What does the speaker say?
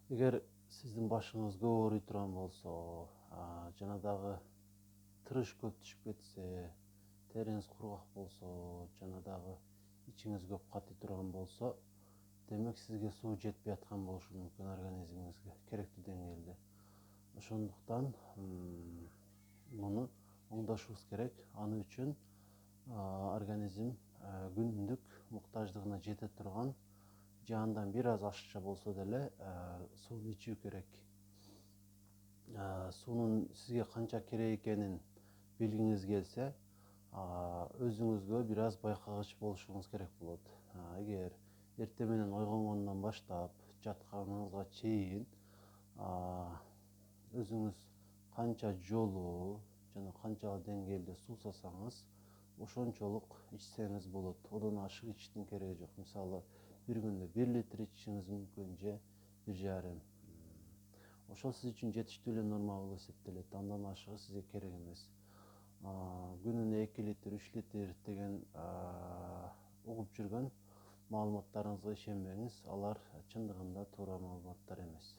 Эгер сиздин башыңыз көп ооруй турган болсо, жана дагы тырыш көп түшүп кетсе, териңиз кургак болсо, жана дагы ичиңиз көп катый турган болсо, демек сизге суу жетпей аткан болушу мүмкүн организмиңизге керектүү деңгээлде. Ошондуктан муну оңдошубуз керек. Аны үчүн организм күндүк муктаждыгына жете турган же андан бир аз ашыкча болсо деле сууну ичүү керек. Суунун сизге канча керек экенин билгиңиз келсе, өзүңүзгө бир аз байкагыч болушуңуз керек болот. Эгер эртең менен ойгонгондон баштап жатканыңызга чейин өзүңүз канча жолу жана канчалык деңгээлде суусасаңыз, ошончолук ичсеңиз болот. Одон ашык ичиштин кереги жок. Мисалы, бир күндө 1 литр ичишиңиз мүмкүн же 1,5. Ошол сиз үчүн жетиштүү эле норма болуп эсептелет. Андан ашыгы сизге керек эмес. Күнүнө 2 литр, 3 литр деген угуп жүргөн маалыматтарыңызга ишенбеңиз. Алар чындыгында туура маалыматтар эмес.